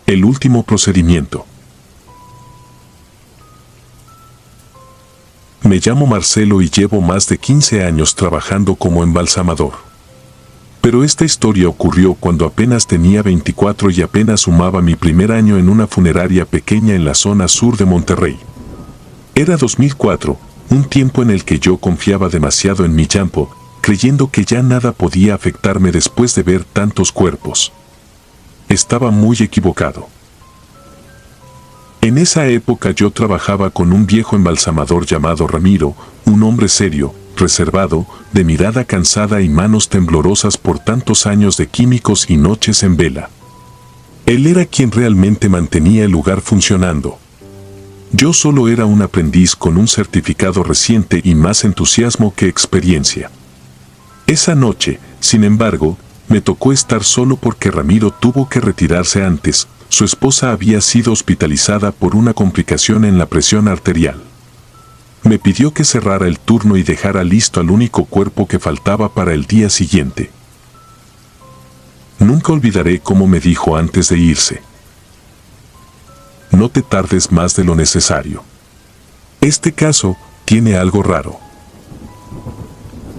El último procedimiento. Me llamo Marcelo y llevo más de 15 años trabajando como embalsamador. Pero esta historia ocurrió cuando apenas tenía 24 y apenas sumaba mi primer año en una funeraria pequeña en la zona sur de Monterrey. Era 2004, un tiempo en el que yo confiaba demasiado en mi campo, creyendo que ya nada podía afectarme después de ver tantos cuerpos. Estaba muy equivocado. En esa época yo trabajaba con un viejo embalsamador llamado Ramiro, un hombre serio, reservado, de mirada cansada y manos temblorosas por tantos años de químicos y noches en vela. Él era quien realmente mantenía el lugar funcionando. Yo solo era un aprendiz con un certificado reciente y más entusiasmo que experiencia. Esa noche, sin embargo, me tocó estar solo porque Ramiro tuvo que retirarse antes. Su esposa había sido hospitalizada por una complicación en la presión arterial. Me pidió que cerrara el turno y dejara listo al único cuerpo que faltaba para el día siguiente. Nunca olvidaré cómo me dijo antes de irse: no te tardes más de lo necesario. Este caso tiene algo raro.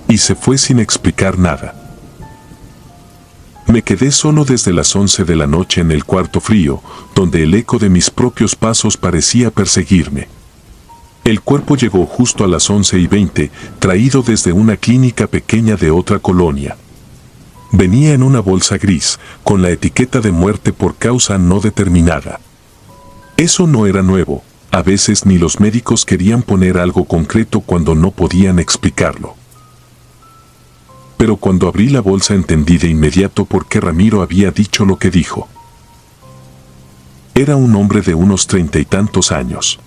Y se fue sin explicar nada. Me quedé solo desde las 11 de la noche en el cuarto frío, donde el eco de mis propios pasos parecía perseguirme. El cuerpo llegó justo a las 11:20, traído desde una clínica pequeña de otra colonia. Venía en una bolsa gris, con la etiqueta de muerte por causa no determinada. Eso no era nuevo, a veces ni los médicos querían poner algo concreto cuando no podían explicarlo. Pero cuando abrí la bolsa entendí de inmediato por qué Ramiro había dicho lo que dijo. Era un hombre de unos 30 y tantos años.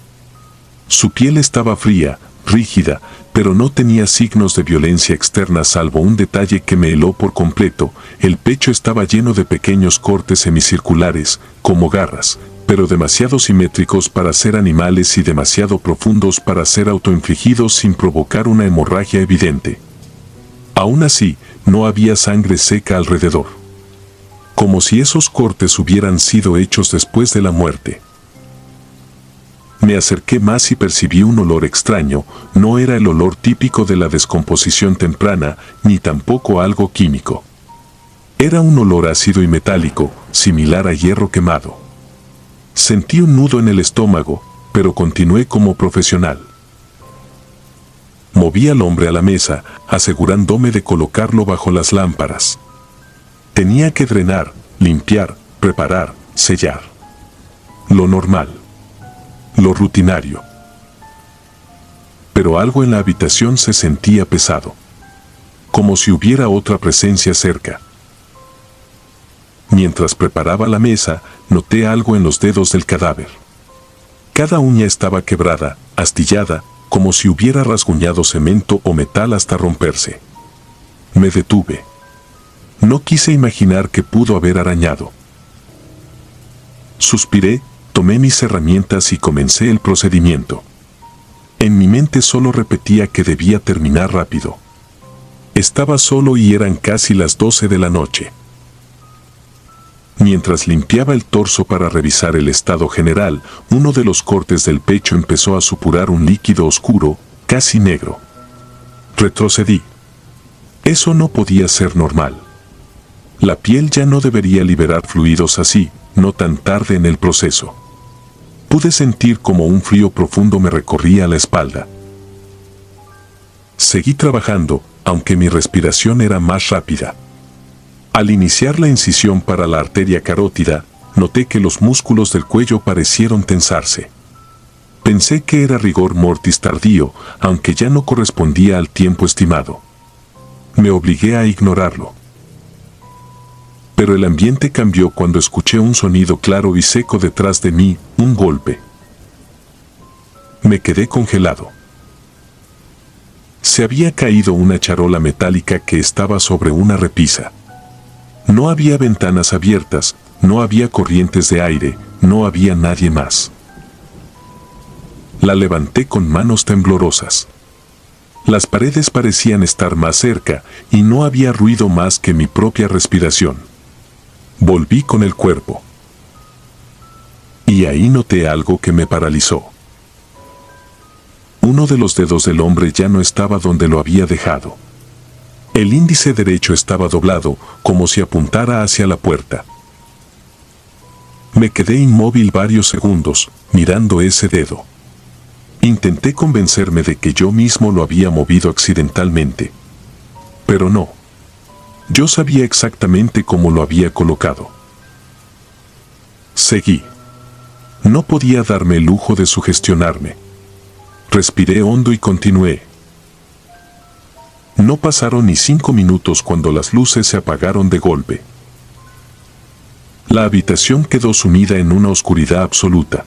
Su piel estaba fría, rígida, pero no tenía signos de violencia externa salvo un detalle que me heló por completo: el pecho estaba lleno de pequeños cortes semicirculares, como garras, pero demasiado simétricos para ser animales y demasiado profundos para ser autoinfligidos sin provocar una hemorragia evidente. Aún así, no había sangre seca alrededor. Como si esos cortes hubieran sido hechos después de la muerte. Me acerqué más y percibí un olor extraño. No era el olor típico de la descomposición temprana, ni tampoco algo químico. Era un olor ácido y metálico, similar a hierro quemado. Sentí un nudo en el estómago, pero continué como profesional. Moví al hombre a la mesa, asegurándome de colocarlo bajo las lámparas. Tenía que drenar, limpiar, preparar, sellar. Lo normal. Lo rutinario. Pero algo en la habitación se sentía pesado. Como si hubiera otra presencia cerca. Mientras preparaba la mesa, noté algo en los dedos del cadáver. Cada uña estaba quebrada, astillada, como si hubiera rasguñado cemento o metal hasta romperse. Me detuve. No quise imaginar qué pudo haber arañado. Suspiré, tomé mis herramientas y comencé el procedimiento. En mi mente solo repetía que debía terminar rápido. Estaba solo y eran casi las 12 de la noche. Mientras limpiaba el torso para revisar el estado general, uno de los cortes del pecho empezó a supurar un líquido oscuro, casi negro. Retrocedí. Eso no podía ser normal. La piel ya no debería liberar fluidos así, no tan tarde en el proceso. Pude sentir como un frío profundo me recorría la espalda. Seguí trabajando, aunque mi respiración era más rápida. Al iniciar la incisión para la arteria carótida, noté que los músculos del cuello parecieron tensarse. Pensé que era rigor mortis tardío, aunque ya no correspondía al tiempo estimado. Me obligué a ignorarlo. Pero el ambiente cambió cuando escuché un sonido claro y seco detrás de mí, un golpe. Me quedé congelado. Se había caído una charola metálica que estaba sobre una repisa. No había ventanas abiertas, no había corrientes de aire, no había nadie más. La levanté con manos temblorosas. Las paredes parecían estar más cerca y no había ruido más que mi propia respiración. Volví con el cuerpo. Y ahí noté algo que me paralizó. Uno de los dedos del hombre ya no estaba donde lo había dejado. El índice derecho estaba doblado, como si apuntara hacia la puerta. Me quedé inmóvil varios segundos, mirando ese dedo. Intenté convencerme de que yo mismo lo había movido accidentalmente. Pero no. Yo sabía exactamente cómo lo había colocado. Seguí. No podía darme el lujo de sugestionarme. Respiré hondo y continué. No pasaron ni 5 minutos cuando las luces se apagaron de golpe. La habitación quedó sumida en una oscuridad absoluta.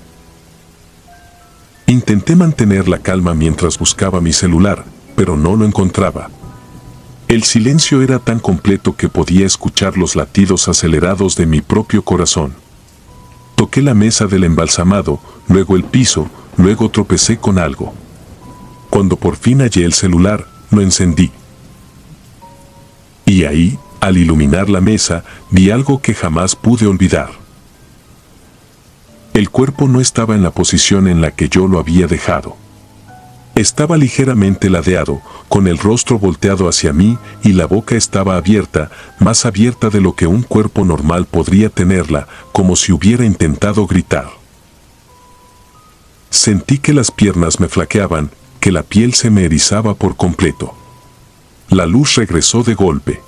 Intenté mantener la calma mientras buscaba mi celular, pero no lo encontraba. El silencio era tan completo que podía escuchar los latidos acelerados de mi propio corazón. Toqué la mesa del embalsamado, luego el piso, luego tropecé con algo. Cuando por fin hallé el celular, lo encendí. Y ahí, al iluminar la mesa, vi algo que jamás pude olvidar. El cuerpo no estaba en la posición en la que yo lo había dejado. Estaba ligeramente ladeado, con el rostro volteado hacia mí y la boca estaba abierta, más abierta de lo que un cuerpo normal podría tenerla, como si hubiera intentado gritar. Sentí que las piernas me flaqueaban, que la piel se me erizaba por completo. La luz regresó de golpe.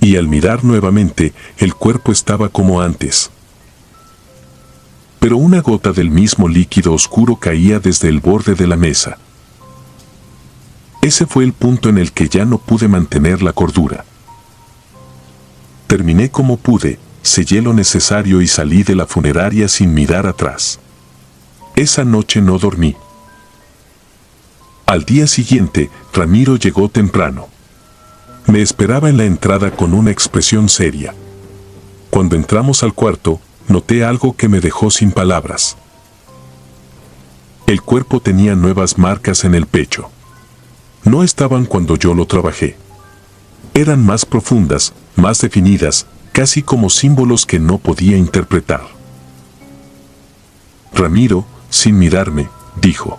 Y al mirar nuevamente, el cuerpo estaba como antes. Pero una gota del mismo líquido oscuro caía desde el borde de la mesa. Ese fue el punto en el que ya no pude mantener la cordura. Terminé como pude, sellé lo necesario y salí de la funeraria sin mirar atrás. Esa noche no dormí. Al día siguiente, Ramiro llegó temprano. Me esperaba en la entrada con una expresión seria. Cuando entramos al cuarto, noté algo que me dejó sin palabras. El cuerpo tenía nuevas marcas en el pecho. No estaban cuando yo lo trabajé. Eran más profundas, más definidas, casi como símbolos que no podía interpretar. Ramiro, sin mirarme, dijo: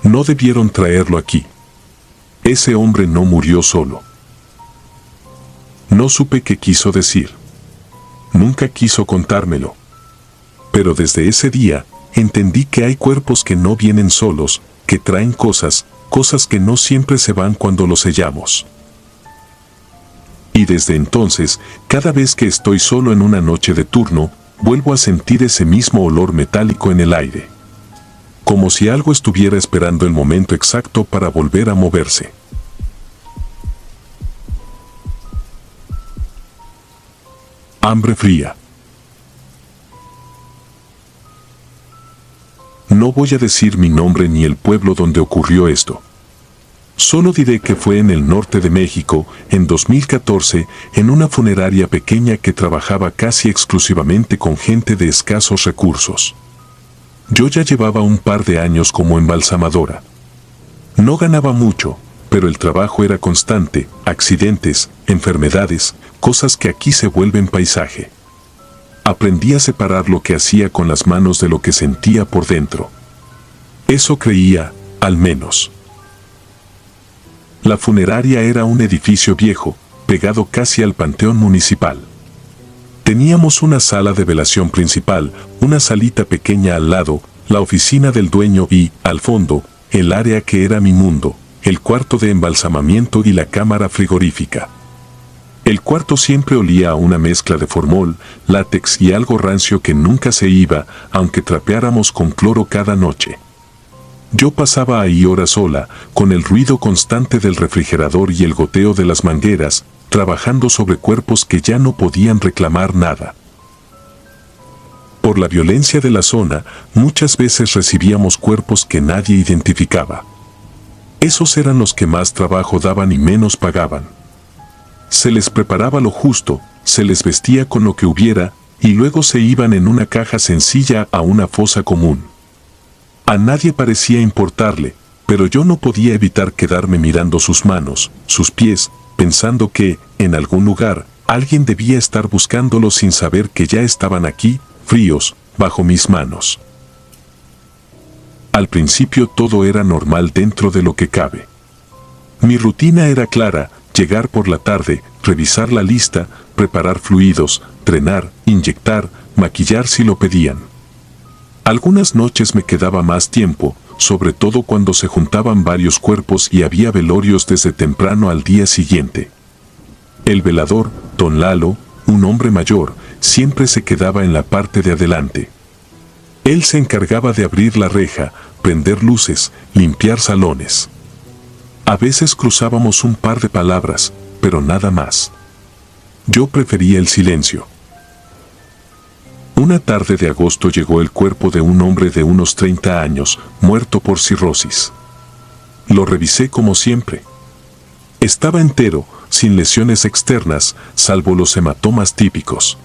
"No debieron traerlo aquí. Ese hombre no murió solo". No supe qué quiso decir. Nunca quiso contármelo. Pero desde ese día, entendí que hay cuerpos que no vienen solos, que traen cosas que no siempre se van cuando los sellamos. Y desde entonces, cada vez que estoy solo en una noche de turno, vuelvo a sentir ese mismo olor metálico en el aire. Como si algo estuviera esperando el momento exacto para volver a moverse. Hambre fría. No voy a decir mi nombre ni el pueblo donde ocurrió esto. Solo diré que fue en el norte de México, en 2014, en una funeraria pequeña que trabajaba casi exclusivamente con gente de escasos recursos. Yo ya llevaba un par de años como embalsamadora. No ganaba mucho, pero el trabajo era constante, accidentes, enfermedades, cosas que aquí se vuelven paisaje. Aprendí a separar lo que hacía con las manos de lo que sentía por dentro. Eso creía, al menos. La funeraria era un edificio viejo, pegado casi al panteón municipal. Teníamos una sala de velación principal, una salita pequeña al lado, la oficina del dueño y, al fondo, el área que era mi mundo, el cuarto de embalsamamiento y la cámara frigorífica. El cuarto siempre olía a una mezcla de formol, látex y algo rancio que nunca se iba, aunque trapeáramos con cloro cada noche. Yo pasaba ahí horas sola, con el ruido constante del refrigerador y el goteo de las mangueras, trabajando sobre cuerpos que ya no podían reclamar nada. Por la violencia de la zona, muchas veces recibíamos cuerpos que nadie identificaba. Esos eran los que más trabajo daban y menos pagaban. Se les preparaba lo justo, se les vestía con lo que hubiera, y luego se iban en una caja sencilla a una fosa común. A nadie parecía importarle, pero yo no podía evitar quedarme mirando sus manos, sus pies, pensando que, en algún lugar, alguien debía estar buscándolos sin saber que ya estaban aquí, fríos, bajo mis manos. Al principio todo era normal dentro de lo que cabe. Mi rutina era clara: llegar por la tarde, revisar la lista, preparar fluidos, drenar, inyectar, maquillar si lo pedían. Algunas noches me quedaba más tiempo, sobre todo cuando se juntaban varios cuerpos y había velorios desde temprano al día siguiente. El velador, don Lalo, un hombre mayor, siempre se quedaba en la parte de adelante. Él se encargaba de abrir la reja, prender luces, limpiar salones. A veces cruzábamos un par de palabras, pero nada más. Yo prefería el silencio. Una tarde de agosto llegó el cuerpo de un hombre de unos 30 años, muerto por cirrosis. Lo revisé como siempre. Estaba entero, sin lesiones externas, salvo los hematomas típicos.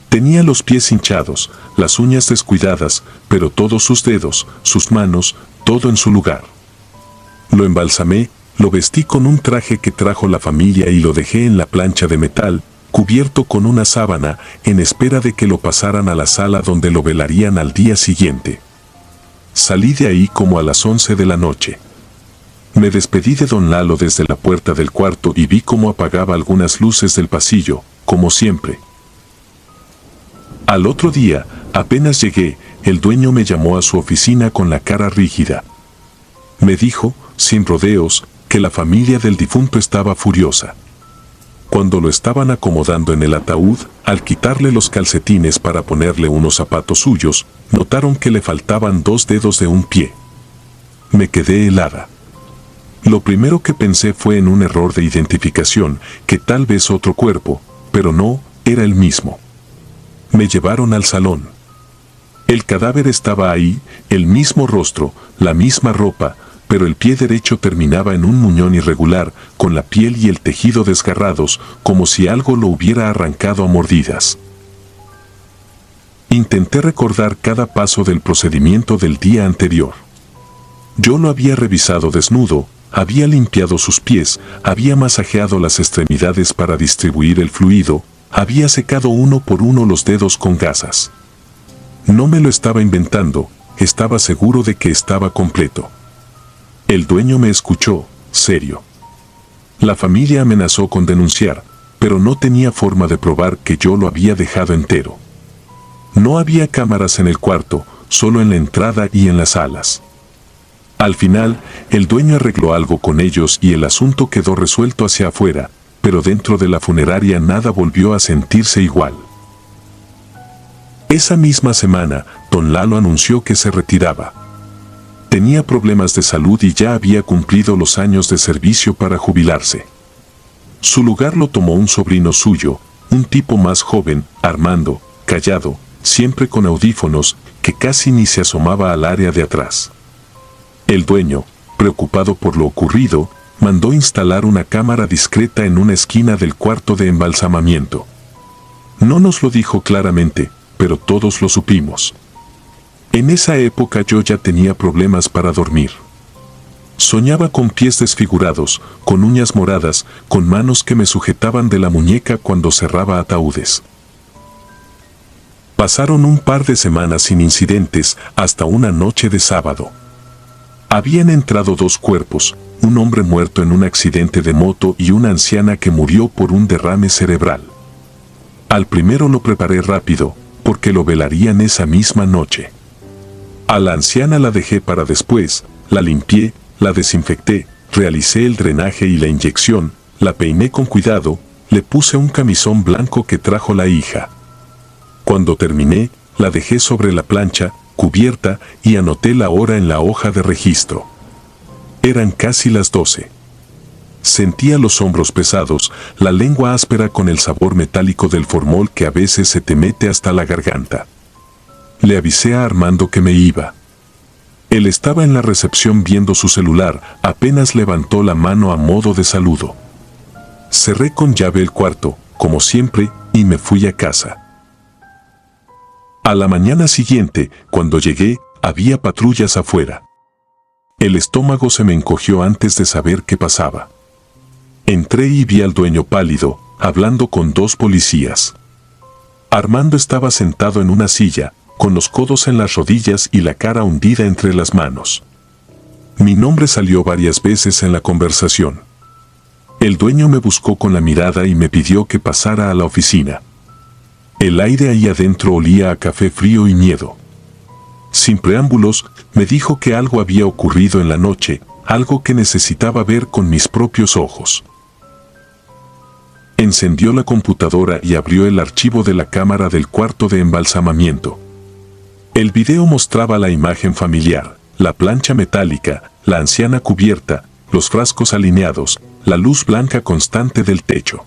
Tenía los pies hinchados, las uñas descuidadas, pero todos sus dedos, sus manos, todo en su lugar. Lo embalsamé, lo vestí con un traje que trajo la familia y lo dejé en la plancha de metal, cubierto con una sábana, en espera de que lo pasaran a la sala donde lo velarían al día siguiente. Salí de ahí como a las 11 de la noche. Me despedí de don Lalo desde la puerta del cuarto y vi cómo apagaba algunas luces del pasillo, como siempre. Al otro día, apenas llegué, el dueño me llamó a su oficina con la cara rígida. Me dijo, sin rodeos, que la familia del difunto estaba furiosa. Cuando lo estaban acomodando en el ataúd, al quitarle los calcetines para ponerle unos zapatos suyos, notaron que le faltaban 2 dedos de un pie. Me quedé helada. Lo primero que pensé fue en un error de identificación, que tal vez otro cuerpo, pero no, era el mismo. Me llevaron al salón. El cadáver estaba ahí, el mismo rostro, la misma ropa, pero el pie derecho terminaba en un muñón irregular, con la piel y el tejido desgarrados, como si algo lo hubiera arrancado a mordidas. Intenté recordar cada paso del procedimiento del día anterior. Yo lo había revisado desnudo, había limpiado sus pies, había masajeado las extremidades para distribuir el fluido, había secado uno por uno los dedos con gasas. No me lo estaba inventando, estaba seguro de que estaba completo. El dueño me escuchó, serio. La familia amenazó con denunciar, pero no tenía forma de probar que yo lo había dejado entero. No había cámaras en el cuarto, solo en la entrada y en las salas. Al final, el dueño arregló algo con ellos y el asunto quedó resuelto hacia afuera, pero dentro de la funeraria nada volvió a sentirse igual. Esa misma semana, don Lalo anunció que se retiraba. Tenía problemas de salud y ya había cumplido los años de servicio para jubilarse. Su lugar lo tomó un sobrino suyo, un tipo más joven, Armando, callado, siempre con audífonos, que casi ni se asomaba al área de atrás. El dueño, preocupado por lo ocurrido, mandó instalar una cámara discreta en una esquina del cuarto de embalsamamiento. No nos lo dijo claramente, pero todos lo supimos. En esa época yo ya tenía problemas para dormir. Soñaba con pies desfigurados, con uñas moradas, con manos que me sujetaban de la muñeca cuando cerraba ataúdes. Pasaron un par de semanas sin incidentes hasta una noche de sábado. Habían entrado 2 cuerpos, un hombre muerto en un accidente de moto y una anciana que murió por un derrame cerebral. Al primero lo preparé rápido, porque lo velarían esa misma noche. A la anciana la dejé para después, la limpié, la desinfecté, realicé el drenaje y la inyección, la peiné con cuidado, le puse un camisón blanco que trajo la hija. Cuando terminé, la dejé sobre la plancha, cubierta, y anoté la hora en la hoja de registro. Eran casi las 12. Sentía los hombros pesados, la lengua áspera con el sabor metálico del formol que a veces se te mete hasta la garganta. Le avisé a Armando que me iba. Él estaba en la recepción viendo su celular, apenas levantó la mano a modo de saludo. Cerré con llave el cuarto, como siempre, y me fui a casa. A la mañana siguiente, cuando llegué, había patrullas afuera. El estómago se me encogió antes de saber qué pasaba. Entré y vi al dueño pálido, hablando con 2 policías. Armando estaba sentado en una silla, con los codos en las rodillas y la cara hundida entre las manos. Mi nombre salió varias veces en la conversación. El dueño me buscó con la mirada y me pidió que pasara a la oficina. El aire ahí adentro olía a café frío y miedo. Sin preámbulos, me dijo que algo había ocurrido en la noche, algo que necesitaba ver con mis propios ojos. Encendió la computadora y abrió el archivo de la cámara del cuarto de embalsamamiento. El video mostraba la imagen familiar, la plancha metálica, la anciana cubierta, los frascos alineados, la luz blanca constante del techo.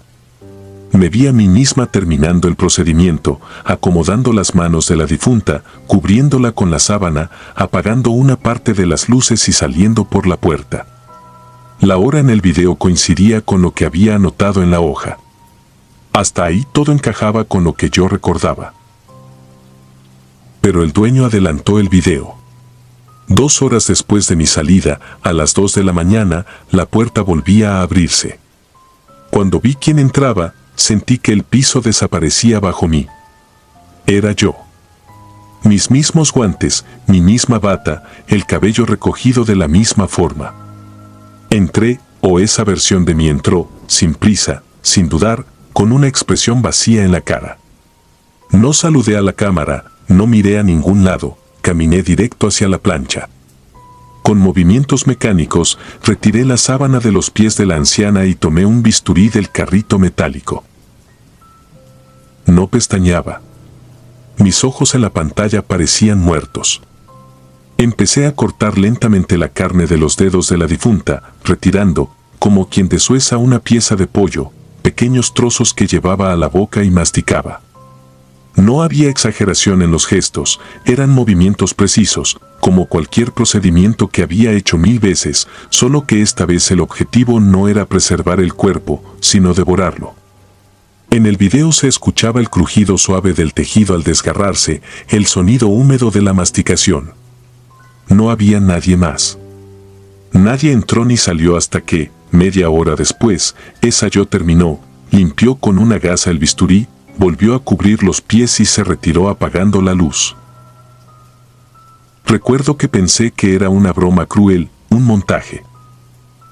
Me vi a mí misma terminando el procedimiento, acomodando las manos de la difunta, cubriéndola con la sábana, apagando una parte de las luces y saliendo por la puerta. La hora en el video coincidía con lo que había anotado en la hoja. Hasta ahí todo encajaba con lo que yo recordaba. Pero el dueño adelantó el video. 2 horas después de mi salida, a las 2 de la mañana, la puerta volvía a abrirse. Cuando vi quién entraba, sentí que el piso desaparecía bajo mí. Era yo. Mis mismos guantes, mi misma bata, el cabello recogido de la misma forma. Entré, o esa versión de mí entró, sin prisa, sin dudar, con una expresión vacía en la cara. No saludé a la cámara, no miré a ningún lado, caminé directo hacia la plancha. Con movimientos mecánicos, retiré la sábana de los pies de la anciana y tomé un bisturí del carrito metálico. No pestañeaba. Mis ojos en la pantalla parecían muertos. Empecé a cortar lentamente la carne de los dedos de la difunta, retirando, como quien deshuesa una pieza de pollo, pequeños trozos que llevaba a la boca y masticaba. No había exageración en los gestos, eran movimientos precisos, como cualquier procedimiento que había hecho 1000 veces, solo que esta vez el objetivo no era preservar el cuerpo, sino devorarlo. En el video se escuchaba el crujido suave del tejido al desgarrarse, el sonido húmedo de la masticación. No había nadie más. Nadie entró ni salió hasta que, media hora después, esa yo terminó, limpió con una gasa el bisturí, volvió a cubrir los pies y se retiró apagando la luz. Recuerdo que pensé que era una broma cruel, un montaje.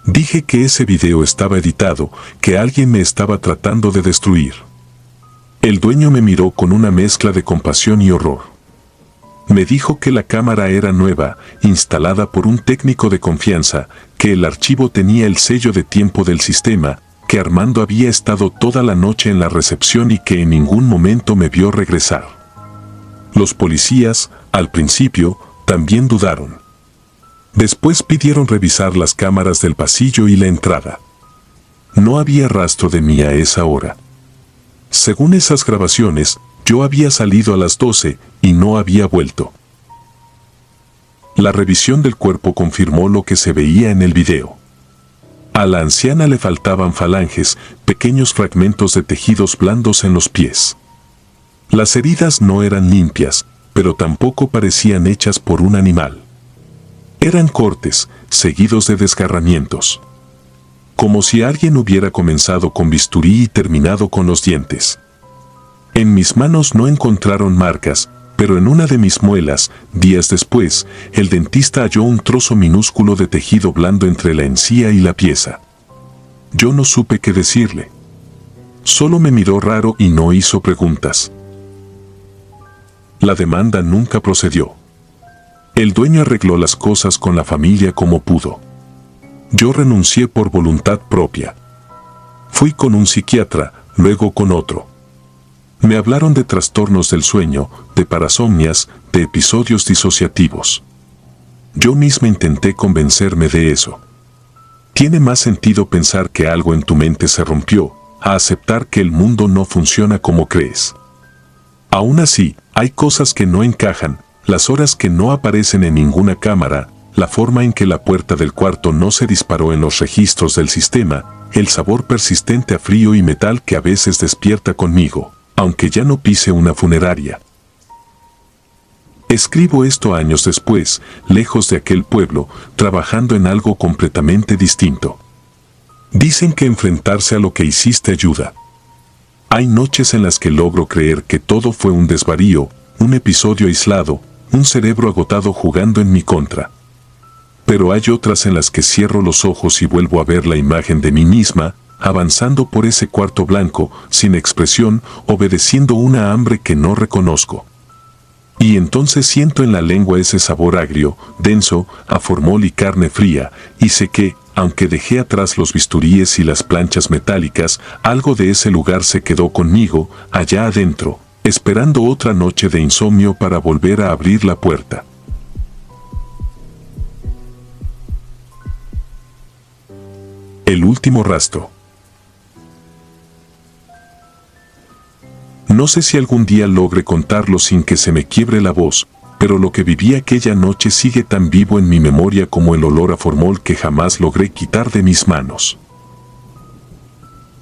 Dije que ese video estaba editado, que alguien me estaba tratando de destruir. El dueño me miró con una mezcla de compasión y horror. Me dijo que la cámara era nueva, instalada por un técnico de confianza, que el archivo tenía el sello de tiempo del sistema, que Armando había estado toda la noche en la recepción y que en ningún momento me vio regresar. Los policías, al principio, también dudaron. Después pidieron revisar las cámaras del pasillo y la entrada. No había rastro de mí a esa hora. Según esas grabaciones, yo había salido a las 12 y no había vuelto. La revisión del cuerpo confirmó lo que se veía en el video. A la anciana le faltaban falanges, pequeños fragmentos de tejidos blandos en los pies. Las heridas no eran limpias, pero tampoco parecían hechas por un animal. Eran cortes, seguidos de desgarramientos. Como si alguien hubiera comenzado con bisturí y terminado con los dientes. En mis manos no encontraron marcas, pero en una de mis muelas, días después, el dentista halló un trozo minúsculo de tejido blando entre la encía y la pieza. Yo no supe qué decirle. Solo me miró raro y no hizo preguntas. La demanda nunca procedió. El dueño arregló las cosas con la familia como pudo. Yo renuncié por voluntad propia. Fui con un psiquiatra, luego con otro. Me hablaron de trastornos del sueño, de parasomnias, de episodios disociativos. Yo misma intenté convencerme de eso. Tiene más sentido pensar que algo en tu mente se rompió, a aceptar que el mundo no funciona como crees. Aún así, hay cosas que no encajan, las horas que no aparecen en ninguna cámara, la forma en que la puerta del cuarto no se disparó en los registros del sistema, el sabor persistente a frío y metal que a veces despierta conmigo, aunque ya no pise una funeraria. Escribo esto años después, lejos de aquel pueblo, trabajando en algo completamente distinto. Dicen que enfrentarse a lo que hiciste ayuda. Hay noches en las que logro creer que todo fue un desvarío, un episodio aislado, un cerebro agotado jugando en mi contra. Pero hay otras en las que cierro los ojos y vuelvo a ver la imagen de mí misma, avanzando por ese cuarto blanco, sin expresión, obedeciendo una hambre que no reconozco. Y entonces siento en la lengua ese sabor agrio, denso, a formol y carne fría, y sé que, aunque dejé atrás los bisturíes y las planchas metálicas, algo de ese lugar se quedó conmigo, allá adentro, esperando otra noche de insomnio para volver a abrir la puerta. El último rastro. No sé si algún día logre contarlo sin que se me quiebre la voz, pero lo que viví aquella noche sigue tan vivo en mi memoria como el olor a formol que jamás logré quitar de mis manos.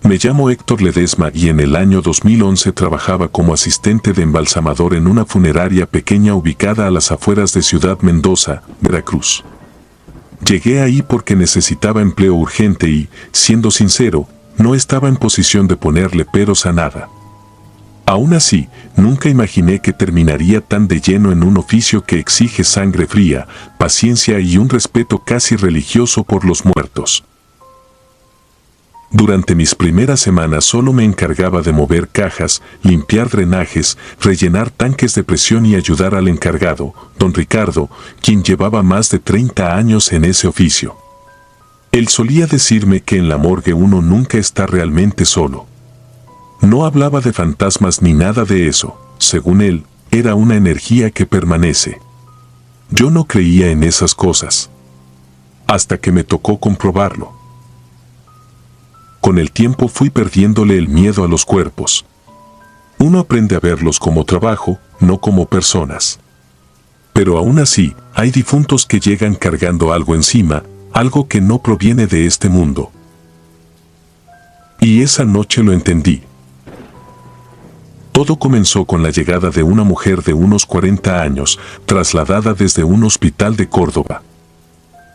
Me llamo Héctor Ledesma y en el año 2011 trabajaba como asistente de embalsamador en una funeraria pequeña ubicada a las afueras de Ciudad Mendoza, Veracruz. Llegué ahí porque necesitaba empleo urgente y, siendo sincero, no estaba en posición de ponerle peros a nada. Aún así, nunca imaginé que terminaría tan de lleno en un oficio que exige sangre fría, paciencia y un respeto casi religioso por los muertos. Durante mis primeras semanas solo me encargaba de mover cajas, limpiar drenajes, rellenar tanques de presión y ayudar al encargado, don Ricardo, quien llevaba más de 30 años en ese oficio. Él solía decirme que en la morgue uno nunca está realmente solo. No hablaba de fantasmas ni nada de eso, según él, era una energía que permanece. Yo no creía en esas cosas. Hasta que me tocó comprobarlo. Con el tiempo fui perdiéndole el miedo a los cuerpos. Uno aprende a verlos como trabajo, no como personas. Pero aún así, hay difuntos que llegan cargando algo encima, algo que no proviene de este mundo. Y esa noche lo entendí. Todo comenzó con la llegada de una mujer de unos 40 años, trasladada desde un hospital de Córdoba.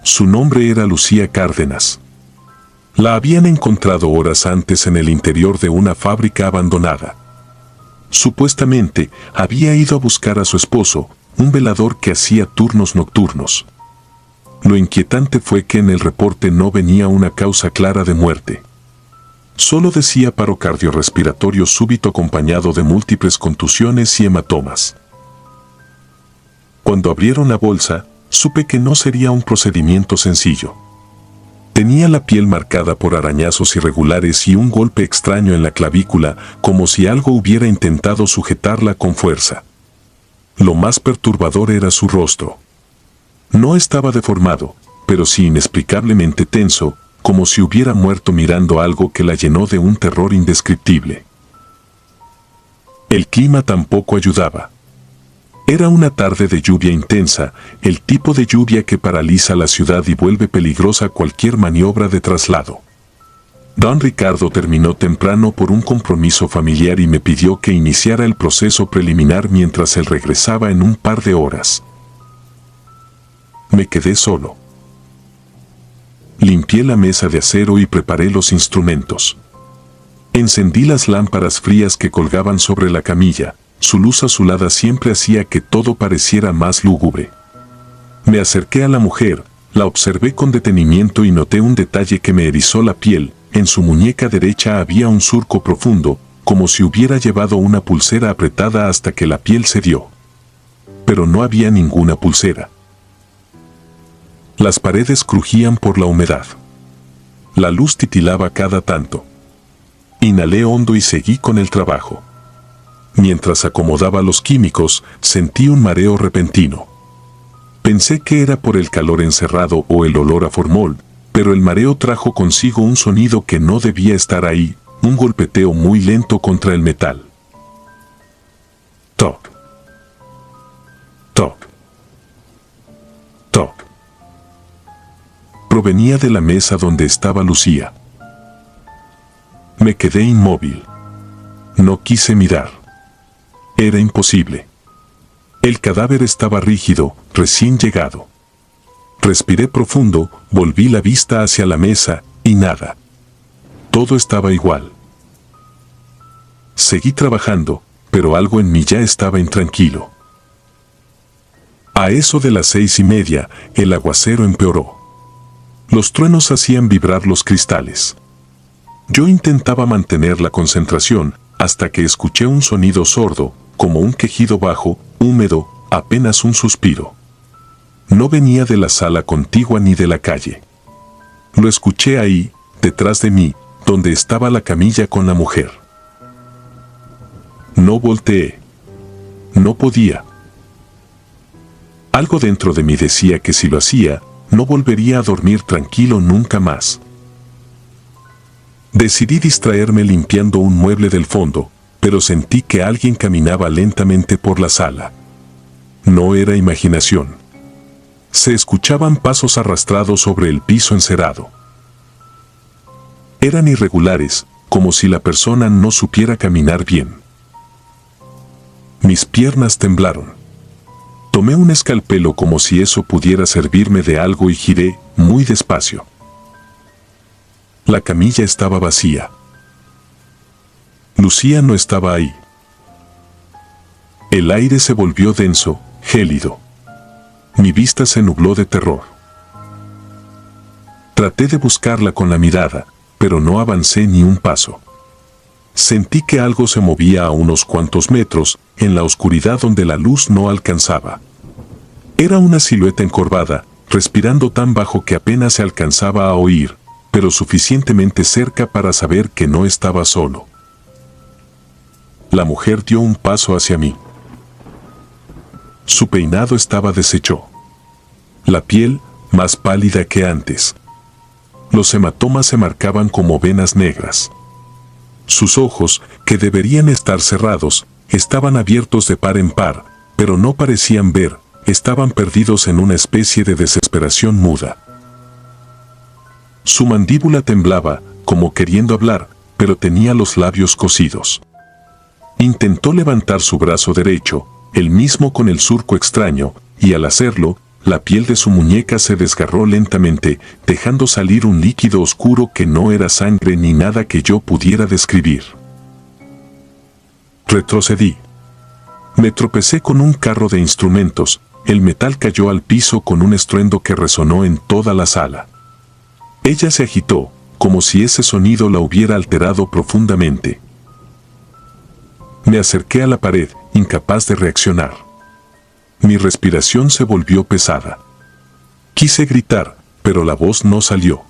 Su nombre era Lucía Cárdenas. La habían encontrado horas antes en el interior de una fábrica abandonada. Supuestamente, había ido a buscar a su esposo, un velador que hacía turnos nocturnos. Lo inquietante fue que en el reporte no venía una causa clara de muerte. Solo decía paro cardiorrespiratorio súbito acompañado de múltiples contusiones y hematomas. Cuando abrieron la bolsa, supe que no sería un procedimiento sencillo. Tenía la piel marcada por arañazos irregulares y un golpe extraño en la clavícula, como si algo hubiera intentado sujetarla con fuerza. Lo más perturbador era su rostro. No estaba deformado, pero sí inexplicablemente tenso, como si hubiera muerto mirando algo que la llenó de un terror indescriptible. El clima tampoco ayudaba. Era una tarde de lluvia intensa, el tipo de lluvia que paraliza la ciudad y vuelve peligrosa cualquier maniobra de traslado. Don Ricardo terminó temprano por un compromiso familiar y me pidió que iniciara el proceso preliminar mientras él regresaba en un par de horas. Me quedé solo. Limpié la mesa de acero y preparé los instrumentos. Encendí las lámparas frías que colgaban sobre la camilla. Su luz azulada siempre hacía que todo pareciera más lúgubre. Me acerqué a la mujer, la observé con detenimiento y noté un detalle que me erizó la piel. En su muñeca derecha había un surco profundo, como si hubiera llevado una pulsera apretada hasta que la piel cedió. Pero no había ninguna pulsera. Las paredes crujían por la humedad. La luz titilaba cada tanto. Inhalé hondo y seguí con el trabajo. Mientras acomodaba los químicos, sentí un mareo repentino. Pensé que era por el calor encerrado o el olor a formol, pero el mareo trajo consigo un sonido que no debía estar ahí, un golpeteo muy lento contra el metal. Toc. Toc. Toc. Provenía de la mesa donde estaba Lucía. Me quedé inmóvil. No quise mirar. Era imposible. El cadáver estaba rígido, recién llegado. Respiré profundo, volví la vista hacia la mesa, y nada. Todo estaba igual. Seguí trabajando, pero algo en mí ya estaba intranquilo. A eso de las 6:30, el aguacero empeoró. Los truenos hacían vibrar los cristales. Yo intentaba mantener la concentración hasta que escuché un sonido sordo, como un quejido bajo, húmedo, apenas un suspiro. No venía de la sala contigua ni de la calle. Lo escuché ahí, detrás de mí, donde estaba la camilla con la mujer. No volteé. No podía. Algo dentro de mí decía que si lo hacía, no volvería a dormir tranquilo nunca más. Decidí distraerme limpiando un mueble del fondo, pero sentí que alguien caminaba lentamente por la sala. No era imaginación. Se escuchaban pasos arrastrados sobre el piso encerado. Eran irregulares, como si la persona no supiera caminar bien. Mis piernas temblaron. Tomé un escalpelo como si eso pudiera servirme de algo y giré, muy despacio. La camilla estaba vacía. Lucía no estaba ahí. El aire se volvió denso, gélido. Mi vista se nubló de terror. Traté de buscarla con la mirada, pero no avancé ni un paso. Sentí que algo se movía a unos cuantos metros, en la oscuridad donde la luz no alcanzaba. Era una silueta encorvada, respirando tan bajo que apenas se alcanzaba a oír, pero suficientemente cerca para saber que no estaba solo. La mujer dio un paso hacia mí. Su peinado estaba deshecho. La piel, más pálida que antes. Los hematomas se marcaban como venas negras. Sus ojos, que deberían estar cerrados, estaban abiertos de par en par, pero no parecían ver, estaban perdidos en una especie de desesperación muda. Su mandíbula temblaba, como queriendo hablar, pero tenía los labios cosidos. Intentó levantar su brazo derecho, el mismo con el surco extraño, y al hacerlo, la piel de su muñeca se desgarró lentamente, dejando salir un líquido oscuro que no era sangre ni nada que yo pudiera describir. Retrocedí. Me tropecé con un carro de instrumentos, el metal cayó al piso con un estruendo que resonó en toda la sala. Ella se agitó, como si ese sonido la hubiera alterado profundamente. Me acerqué a la pared, incapaz de reaccionar. Mi respiración se volvió pesada. Quise gritar, pero la voz no salió.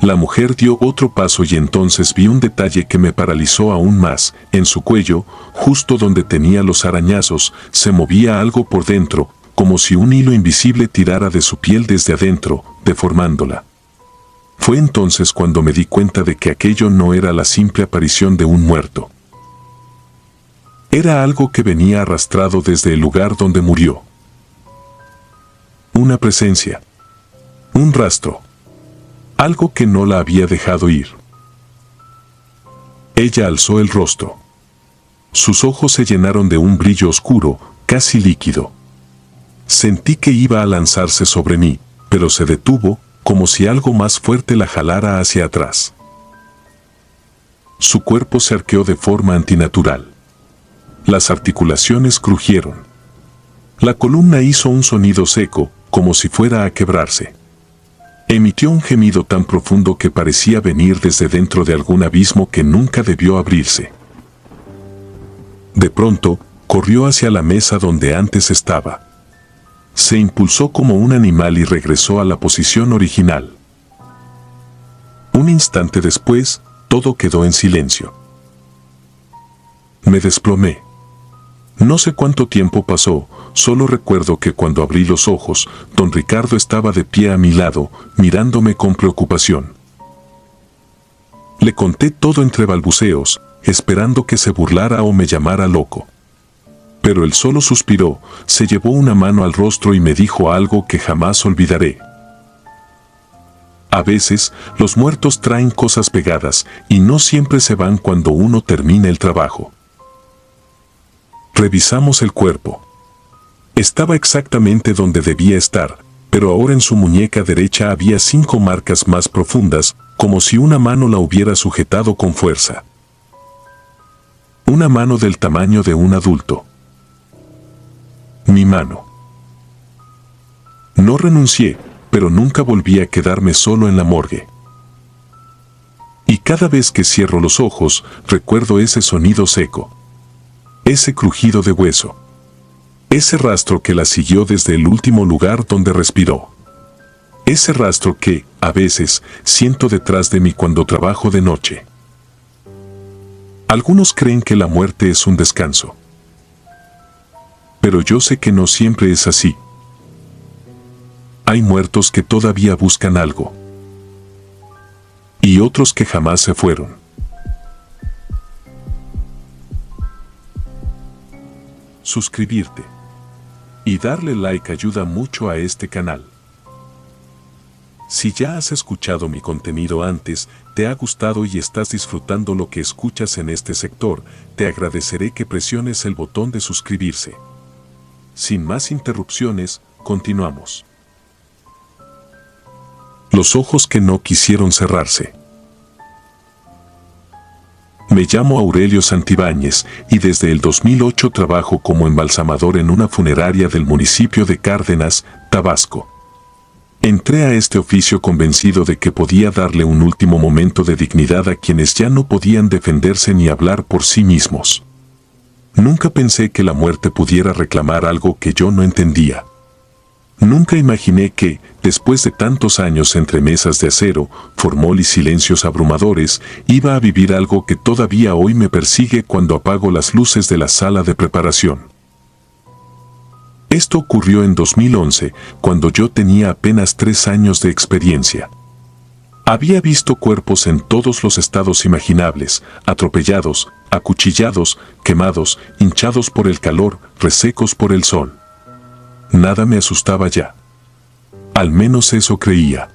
La mujer dio otro paso y entonces vi un detalle que me paralizó aún más. En su cuello, justo donde tenía los arañazos, se movía algo por dentro, como si un hilo invisible tirara de su piel desde adentro, deformándola. Fue entonces cuando me di cuenta de que aquello no era la simple aparición de un muerto. Era algo que venía arrastrado desde el lugar donde murió. Una presencia. Un rastro. Algo que no la había dejado ir. Ella alzó el rostro. Sus ojos se llenaron de un brillo oscuro, casi líquido. Sentí que iba a lanzarse sobre mí, pero se detuvo, como si algo más fuerte la jalara hacia atrás. Su cuerpo se arqueó de forma antinatural. Las articulaciones crujieron. La columna hizo un sonido seco, como si fuera a quebrarse. Emitió un gemido tan profundo que parecía venir desde dentro de algún abismo que nunca debió abrirse. De pronto, corrió hacia la mesa donde antes estaba. Se impulsó como un animal y regresó a la posición original. Un instante después, todo quedó en silencio. Me desplomé. No sé cuánto tiempo pasó, solo recuerdo que cuando abrí los ojos, don Ricardo estaba de pie a mi lado, mirándome con preocupación. Le conté todo entre balbuceos, esperando que se burlara o me llamara loco. Pero él solo suspiró, se llevó una mano al rostro y me dijo algo que jamás olvidaré. A veces, los muertos traen cosas pegadas y no siempre se van cuando uno termina el trabajo. Revisamos el cuerpo. Estaba exactamente donde debía estar, pero ahora en su muñeca derecha había 5 marcas más profundas, como si una mano la hubiera sujetado con fuerza. Una mano del tamaño de un adulto. Mi mano. No renuncié, pero nunca volví a quedarme solo en la morgue. Y cada vez que cierro los ojos, recuerdo ese sonido seco. Ese crujido de hueso. Ese rastro que la siguió desde el último lugar donde respiró. Ese rastro que, a veces, siento detrás de mí cuando trabajo de noche. Algunos creen que la muerte es un descanso. Pero yo sé que no siempre es así. Hay muertos que todavía buscan algo. Y otros que jamás se fueron. Suscribirte y darle like ayuda mucho a este canal. Si ya has escuchado mi contenido antes, te ha gustado y estás disfrutando lo que escuchas en este sector, te agradeceré que presiones el botón de suscribirse. Sin más interrupciones, continuamos. Los ojos que no quisieron cerrarse. Me llamo Aurelio Santibáñez y desde el 2008 trabajo como embalsamador en una funeraria del municipio de Cárdenas, Tabasco. Entré a este oficio convencido de que podía darle un último momento de dignidad a quienes ya no podían defenderse ni hablar por sí mismos. Nunca pensé que la muerte pudiera reclamar algo que yo no entendía. Nunca imaginé que, después de tantos años entre mesas de acero, formol y silencios abrumadores, iba a vivir algo que todavía hoy me persigue cuando apago las luces de la sala de preparación. Esto ocurrió en 2011, cuando yo tenía apenas 3 años de experiencia. Había visto cuerpos en todos los estados imaginables, atropellados, acuchillados, quemados, hinchados por el calor, resecos por el sol. Nada me asustaba ya. Al menos eso creía.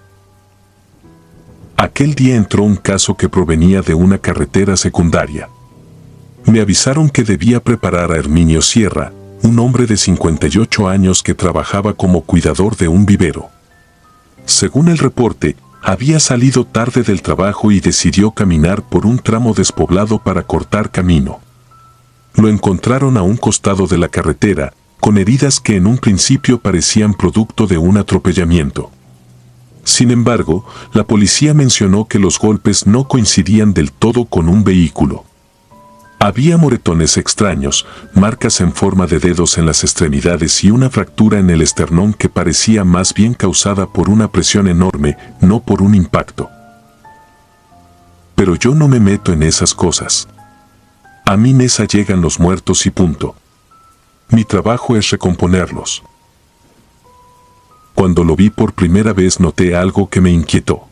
Aquel día entró un caso que provenía de una carretera secundaria. Me avisaron que debía preparar a Herminio Sierra, un hombre de 58 años que trabajaba como cuidador de un vivero. Según el reporte, había salido tarde del trabajo y decidió caminar por un tramo despoblado para cortar camino. Lo encontraron a un costado de la carretera, con heridas que en un principio parecían producto de un atropellamiento. Sin embargo, la policía mencionó que los golpes no coincidían del todo con un vehículo. Había moretones extraños, marcas en forma de dedos en las extremidades y una fractura en el esternón que parecía más bien causada por una presión enorme, no por un impacto. Pero yo no me meto en esas cosas. A mi mesa llegan los muertos y punto. Mi trabajo es recomponerlos. Cuando lo vi por primera vez noté algo que me inquietó.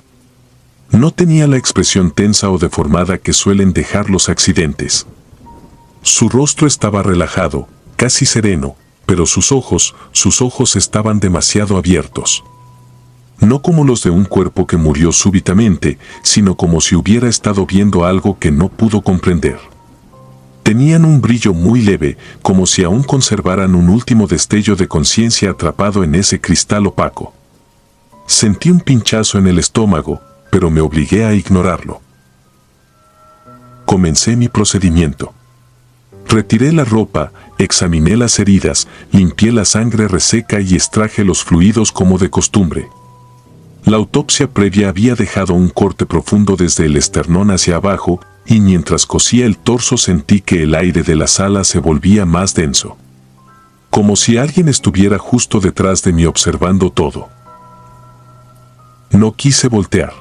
No tenía la expresión tensa o deformada que suelen dejar los accidentes. Su rostro estaba relajado, casi sereno, pero sus ojos estaban demasiado abiertos. No como los de un cuerpo que murió súbitamente, sino como si hubiera estado viendo algo que no pudo comprender. Tenían un brillo muy leve, como si aún conservaran un último destello de conciencia atrapado en ese cristal opaco. Sentí un pinchazo en el estómago, pero me obligué a ignorarlo. Comencé mi procedimiento. Retiré la ropa, examiné las heridas, limpié la sangre reseca y extraje los fluidos como de costumbre. La autopsia previa había dejado un corte profundo desde el esternón hacia abajo, y mientras cosía el torso sentí que el aire de la sala se volvía más denso. Como si alguien estuviera justo detrás de mí observando todo. No quise voltear.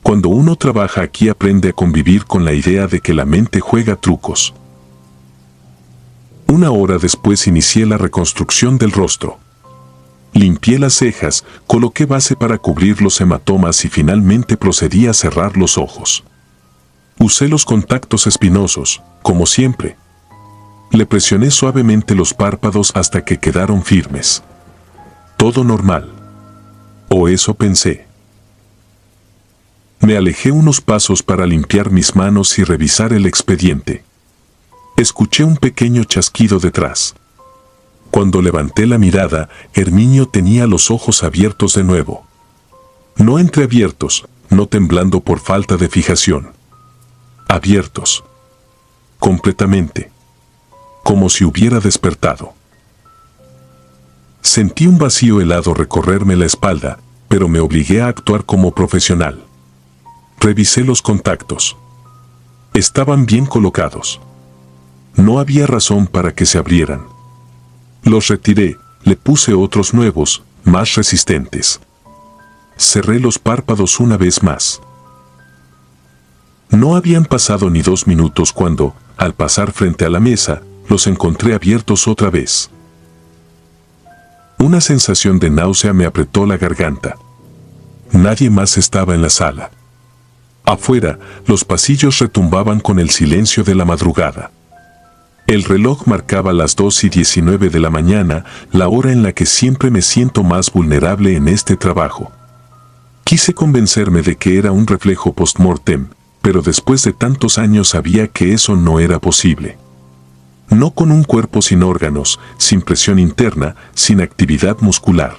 Cuando uno trabaja aquí aprende a convivir con la idea de que la mente juega trucos. 1 hora después inicié la reconstrucción del rostro. Limpié las cejas, coloqué base para cubrir los hematomas y finalmente procedí a cerrar los ojos. Usé los contactos espinosos, como siempre. Le presioné suavemente los párpados hasta que quedaron firmes. Todo normal. O eso pensé. Me alejé unos pasos para limpiar mis manos y revisar el expediente. Escuché un pequeño chasquido detrás. Cuando levanté la mirada, Herminio tenía los ojos abiertos de nuevo. No entreabiertos, no temblando por falta de fijación. Abiertos. completamente. Como si hubiera despertado. Sentí un vacío helado recorrerme la espalda, pero me obligué a actuar como profesional. Revisé los contactos. Estaban bien colocados. No había razón para que se abrieran. Los retiré, le puse otros nuevos, más resistentes. Cerré los párpados una vez más. No habían pasado ni 2 minutos cuando, al pasar frente a la mesa, los encontré abiertos otra vez. Una sensación de náusea me apretó la garganta. Nadie más estaba en la sala. Afuera, los pasillos retumbaban con el silencio de la madrugada. El reloj marcaba las 2:19 de la mañana, la hora en la que siempre me siento más vulnerable en este trabajo. Quise convencerme de que era un reflejo post-mortem, pero después de tantos años sabía que eso no era posible. No con un cuerpo sin órganos, sin presión interna, sin actividad muscular.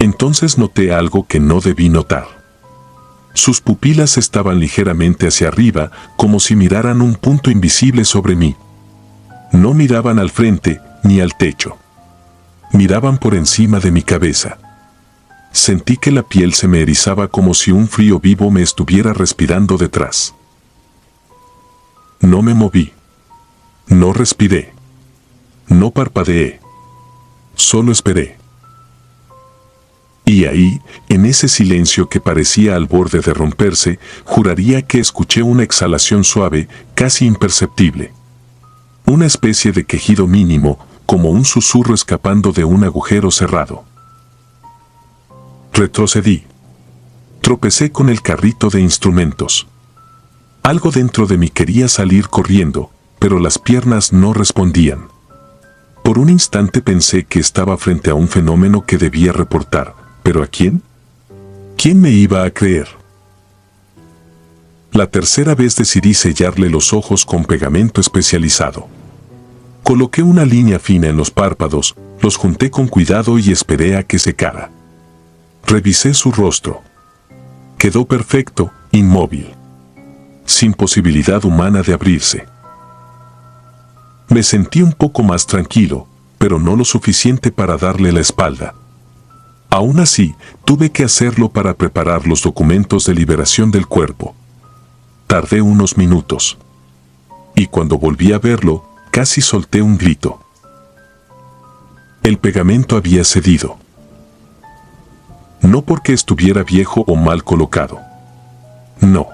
Entonces noté algo que no debí notar. Sus pupilas estaban ligeramente hacia arriba, como si miraran un punto invisible sobre mí. No miraban al frente, ni al techo. Miraban por encima de mi cabeza. Sentí que la piel se me erizaba como si un frío vivo me estuviera respirando detrás. No me moví. No respiré. No parpadeé. Solo esperé. Y ahí, en ese silencio que parecía al borde de romperse, juraría que escuché una exhalación suave, casi imperceptible. Una especie de quejido mínimo, como un susurro escapando de un agujero cerrado. Retrocedí. Tropecé con el carrito de instrumentos. Algo dentro de mí quería salir corriendo, pero las piernas no respondían. Por un instante pensé que estaba frente a un fenómeno que debía reportar, ¿pero a quién? ¿Quién me iba a creer? La tercera vez decidí sellarle los ojos con pegamento especializado. Coloqué una línea fina en los párpados, los junté con cuidado y esperé a que secara. Revisé su rostro. Quedó perfecto, inmóvil. Sin posibilidad humana de abrirse. Me sentí un poco más tranquilo, pero no lo suficiente para darle la espalda. Aún así, tuve que hacerlo para preparar los documentos de liberación del cuerpo. Tardé unos minutos. Y cuando volví a verlo, casi solté un grito. El pegamento había cedido. No porque estuviera viejo o mal colocado. No.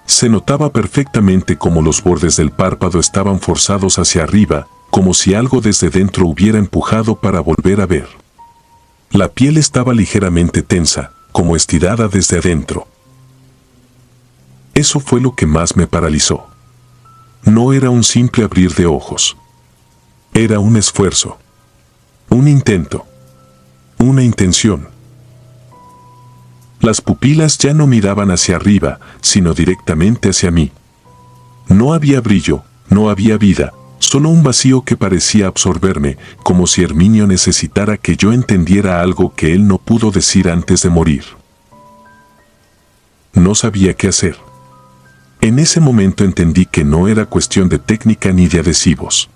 Se notaba perfectamente cómo los bordes del párpado estaban forzados hacia arriba, como si algo desde dentro hubiera empujado para volver a ver. La piel estaba ligeramente tensa, como estirada desde adentro. Eso fue lo que más me paralizó. No era un simple abrir de ojos. Era un esfuerzo. Un intento. Una intención. Las pupilas ya no miraban hacia arriba, sino directamente hacia mí. No había brillo, no había vida, solo un vacío que parecía absorberme, como si Herminio necesitara que yo entendiera algo que él no pudo decir antes de morir. No sabía qué hacer. En ese momento entendí que no era cuestión de técnica ni de adhesivos.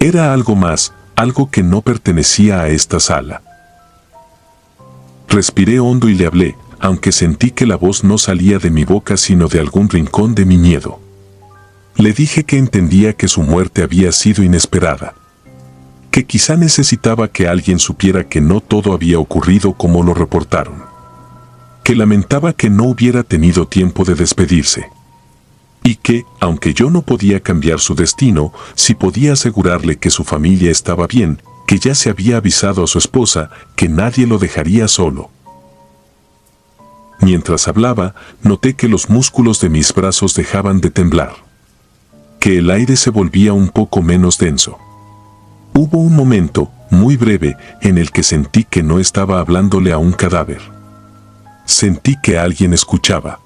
Era algo más, algo que no pertenecía a esta sala. Respiré hondo y le hablé, aunque sentí que la voz no salía de mi boca sino de algún rincón de mi miedo. Le dije que entendía que su muerte había sido inesperada. Que quizá necesitaba que alguien supiera que no todo había ocurrido como lo reportaron. Que lamentaba que no hubiera tenido tiempo de despedirse. Y que, aunque yo no podía cambiar su destino, sí podía asegurarle que su familia estaba bien, que ya se había avisado a su esposa que nadie lo dejaría solo. Mientras hablaba, noté que los músculos de mis brazos dejaban de temblar. Que el aire se volvía un poco menos denso. Hubo un momento, muy breve, en el que sentí que no estaba hablándole a un cadáver. Sentí que alguien escuchaba.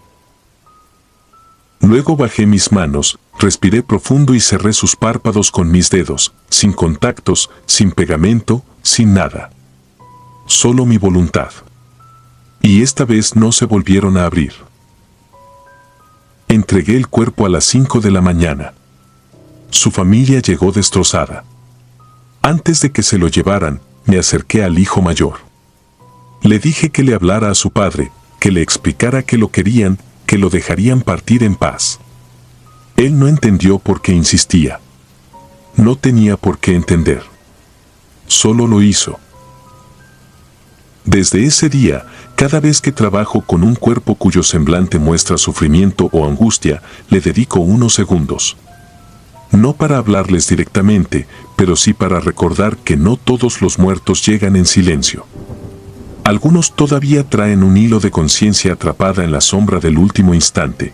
Luego bajé mis manos, respiré profundo y cerré sus párpados con mis dedos, sin contactos, sin pegamento, sin nada. Solo mi voluntad. Y esta vez no se volvieron a abrir. Entregué el cuerpo a las 5 de la mañana. Su familia llegó destrozada. Antes de que se lo llevaran, me acerqué al hijo mayor. Le dije que le hablara a su padre, que le explicara que lo querían, que lo dejarían partir en paz. Él no entendió por qué insistía. No tenía por qué entender. Solo lo hizo. Desde ese día, cada vez que trabajo con un cuerpo cuyo semblante muestra sufrimiento o angustia, le dedico unos segundos. No para hablarles directamente, pero sí para recordar que no todos los muertos llegan en silencio. Algunos todavía traen un hilo de conciencia atrapada en la sombra del último instante.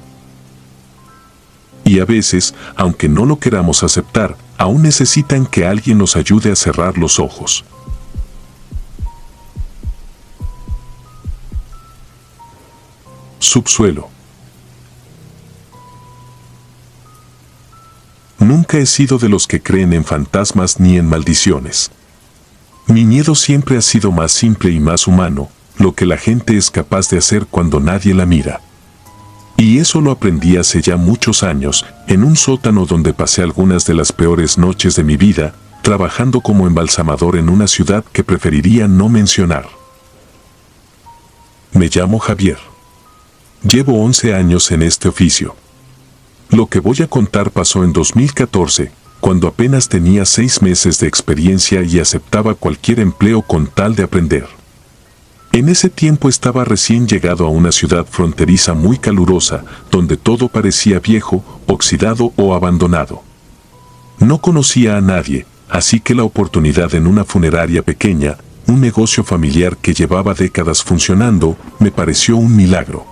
Y a veces, aunque no lo queramos aceptar, aún necesitan que alguien los ayude a cerrar los ojos. Subsuelo. Nunca he sido de los que creen en fantasmas ni en maldiciones. Mi miedo siempre ha sido más simple y más humano, lo que la gente es capaz de hacer cuando nadie la mira. Y eso lo aprendí hace ya muchos años, en un sótano donde pasé algunas de las peores noches de mi vida, trabajando como embalsamador en una ciudad que preferiría no mencionar. Me llamo Javier. Llevo 11 años en este oficio. Lo que voy a contar pasó en 2014, cuando apenas tenía 6 meses de experiencia y aceptaba cualquier empleo con tal de aprender. En ese tiempo estaba recién llegado a una ciudad fronteriza muy calurosa, donde todo parecía viejo, oxidado o abandonado. No conocía a nadie, así que la oportunidad en una funeraria pequeña, un negocio familiar que llevaba décadas funcionando, me pareció un milagro.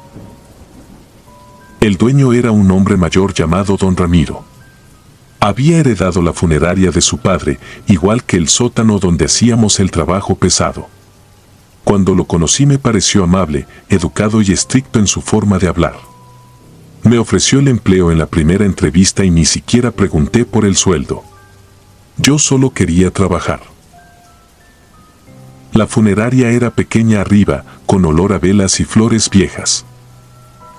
El dueño era un hombre mayor llamado Don Ramiro. Había heredado la funeraria de su padre, igual que el sótano donde hacíamos el trabajo pesado. Cuando lo conocí me pareció amable, educado y estricto en su forma de hablar. Me ofreció el empleo en la primera entrevista y ni siquiera pregunté por el sueldo. Yo solo quería trabajar. La funeraria era pequeña arriba, con olor a velas y flores viejas.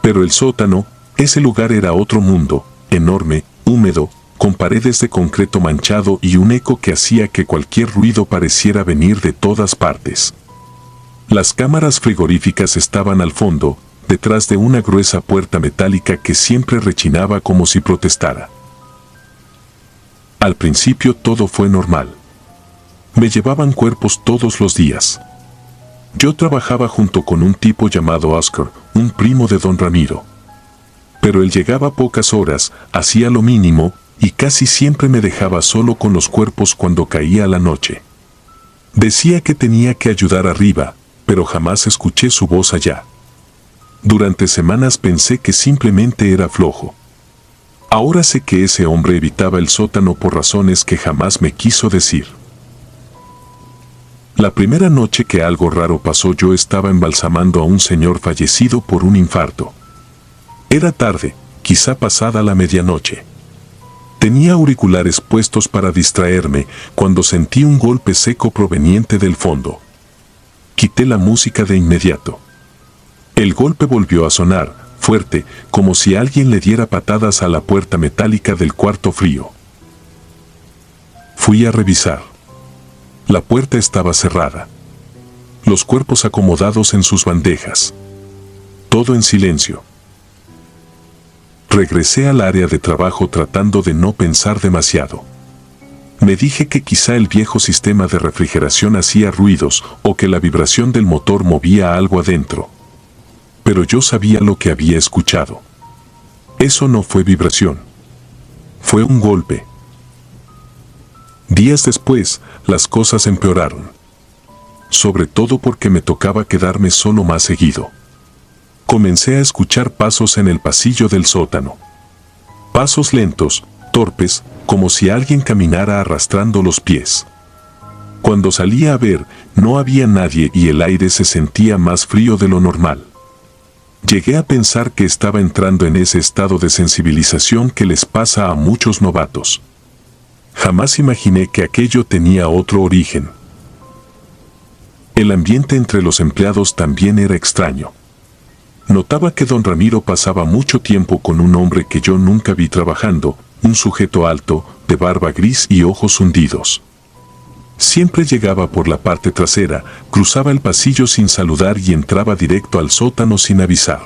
Pero el sótano, ese lugar era otro mundo, enorme, húmedo, con paredes de concreto manchado y un eco que hacía que cualquier ruido pareciera venir de todas partes. Las cámaras frigoríficas estaban al fondo, detrás de una gruesa puerta metálica que siempre rechinaba como si protestara. Al principio todo fue normal. Me llevaban cuerpos todos los días. Yo trabajaba junto con un tipo llamado Oscar, un primo de Don Ramiro. Pero él llegaba pocas horas, hacía lo mínimo, y casi siempre me dejaba solo con los cuerpos cuando caía la noche. Decía que tenía que ayudar arriba, pero jamás escuché su voz allá. Durante semanas pensé que simplemente era flojo. Ahora sé que ese hombre evitaba el sótano por razones que jamás me quiso decir. La primera noche que algo raro pasó yo estaba embalsamando a un señor fallecido por un infarto. Era tarde, quizá pasada la medianoche. Tenía auriculares puestos para distraerme cuando sentí un golpe seco proveniente del fondo. Quité la música de inmediato. El golpe volvió a sonar, fuerte, como si alguien le diera patadas a la puerta metálica del cuarto frío. Fui a revisar. La puerta estaba cerrada. Los cuerpos acomodados en sus bandejas. Todo en silencio. Regresé al área de trabajo tratando de no pensar demasiado. Me dije que quizá el viejo sistema de refrigeración hacía ruidos o que la vibración del motor movía algo adentro. Pero yo sabía lo que había escuchado. Eso no fue vibración. Fue un golpe. Días después, las cosas empeoraron. Sobre todo porque me tocaba quedarme solo más seguido. Comencé a escuchar pasos en el pasillo del sótano. Pasos lentos, torpes, como si alguien caminara arrastrando los pies. Cuando salía a ver, no había nadie y el aire se sentía más frío de lo normal. Llegué a pensar que estaba entrando en ese estado de sensibilización que les pasa a muchos novatos. Jamás imaginé que aquello tenía otro origen. El ambiente entre los empleados también era extraño. Notaba que don Ramiro pasaba mucho tiempo con un hombre que yo nunca vi trabajando, un sujeto alto, de barba gris y ojos hundidos. Siempre llegaba por la parte trasera, cruzaba el pasillo sin saludar y entraba directo al sótano sin avisar.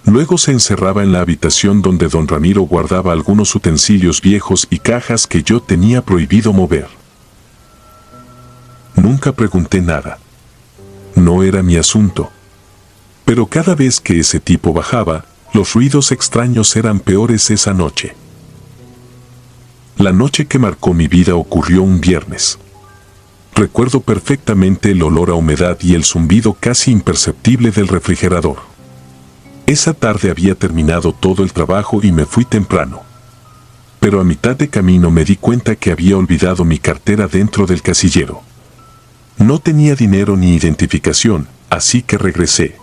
Luego se encerraba en la habitación donde don Ramiro guardaba algunos utensilios viejos y cajas que yo tenía prohibido mover. Nunca pregunté nada. No era mi asunto. Pero cada vez que ese tipo bajaba, los ruidos extraños eran peores esa noche. La noche que marcó mi vida ocurrió un viernes. Recuerdo perfectamente el olor a humedad y el zumbido casi imperceptible del refrigerador. Esa tarde había terminado todo el trabajo y me fui temprano. Pero a mitad de camino me di cuenta que había olvidado mi cartera dentro del casillero. No tenía dinero ni identificación, así que regresé.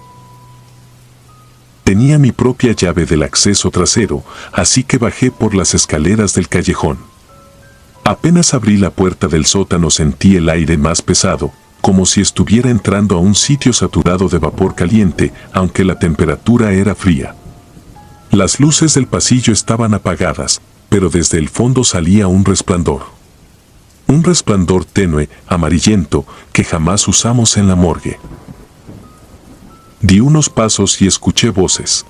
Tenía mi propia llave del acceso trasero, así que bajé por las escaleras del callejón. Apenas abrí la puerta del sótano sentí el aire más pesado, como si estuviera entrando a un sitio saturado de vapor caliente, aunque la temperatura era fría. Las luces del pasillo estaban apagadas, pero desde el fondo salía un resplandor. Un resplandor tenue, amarillento, que jamás usamos en la morgue. Di unos pasos y escuché voces.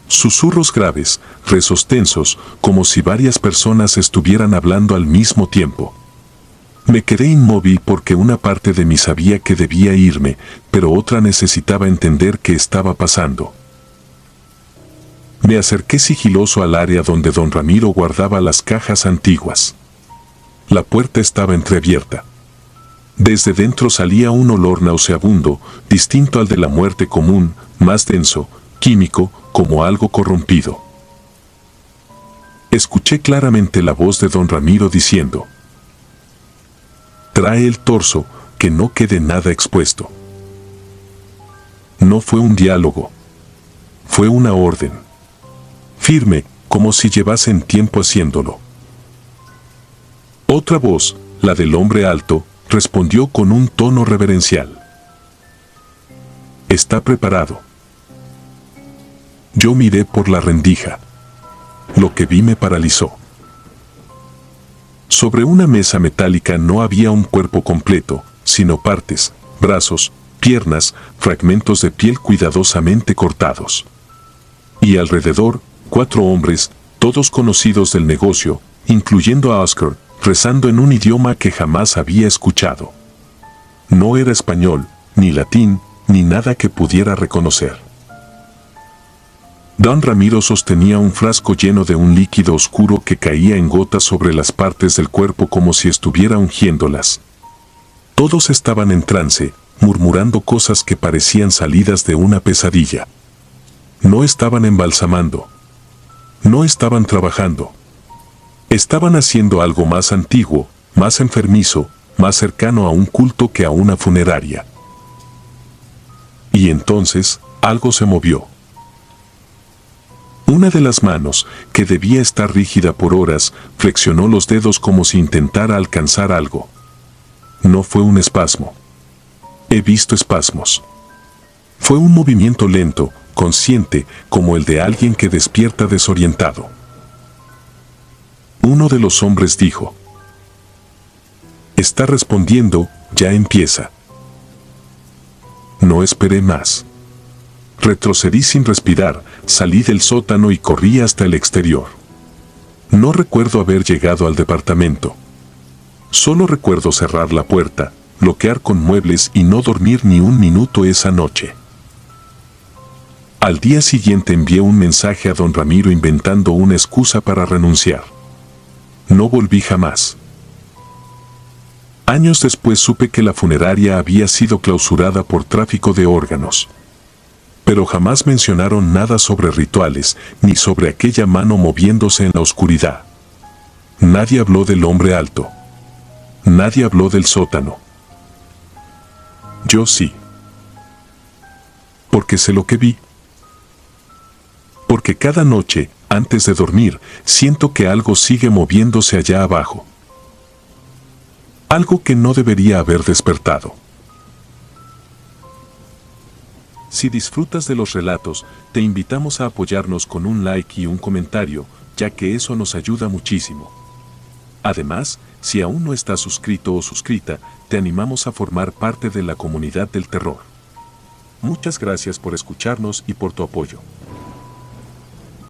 Susurros graves, rezos tensos, como si varias personas estuvieran hablando al mismo tiempo. Me quedé inmóvil porque una parte de mí sabía que debía irme, pero otra necesitaba entender qué estaba pasando. Me acerqué sigiloso al área donde don Ramiro guardaba las cajas antiguas. La puerta estaba entreabierta. Desde dentro salía un olor nauseabundo, distinto al de la muerte común, más denso, químico, como algo corrompido. Escuché claramente la voz de don Ramiro diciendo: «Trae el torso, que no quede nada expuesto». No fue un diálogo. Fue una orden. Firme, como si llevasen tiempo haciéndolo. Otra voz, la del hombre alto, respondió con un tono reverencial: «¿Está preparado?». Yo miré por la rendija. Lo que vi me paralizó. Sobre una mesa metálica no había un cuerpo completo, sino partes, brazos, piernas, fragmentos de piel cuidadosamente cortados. Y alrededor, 4 hombres, todos conocidos del negocio, incluyendo a Oscar, rezando en un idioma que jamás había escuchado. No era español, ni latín, ni nada que pudiera reconocer. Don Ramiro sostenía un frasco lleno de un líquido oscuro que caía en gotas sobre las partes del cuerpo como si estuviera ungiéndolas. Todos estaban en trance, murmurando cosas que parecían salidas de una pesadilla. No estaban embalsamando. No estaban trabajando. Estaban haciendo algo más antiguo, más enfermizo, más cercano a un culto que a una funeraria. Y entonces, algo se movió. Una de las manos, que debía estar rígida por horas, flexionó los dedos como si intentara alcanzar algo. No fue un espasmo. He visto espasmos. Fue un movimiento lento, consciente, como el de alguien que despierta desorientado. Uno de los hombres dijo: «Está respondiendo, ya empieza». No esperé más. Retrocedí sin respirar, salí del sótano y corrí hasta el exterior. No recuerdo haber llegado al departamento. Solo recuerdo cerrar la puerta, bloquear con muebles y no dormir ni un minuto esa noche. Al día siguiente envié un mensaje a don Ramiro inventando una excusa para renunciar. No volví jamás. Años después supe que la funeraria había sido clausurada por tráfico de órganos. Pero jamás mencionaron nada sobre rituales, ni sobre aquella mano moviéndose en la oscuridad. Nadie habló del hombre alto. Nadie habló del sótano. Yo sí. Porque sé lo que vi. Porque cada noche, antes de dormir, siento que algo sigue moviéndose allá abajo. Algo que no debería haber despertado. Si disfrutas de los relatos, te invitamos a apoyarnos con un like y un comentario, ya que eso nos ayuda muchísimo. Además, si aún no estás suscrito o suscrita, te animamos a formar parte de la comunidad del terror. Muchas gracias por escucharnos y por tu apoyo.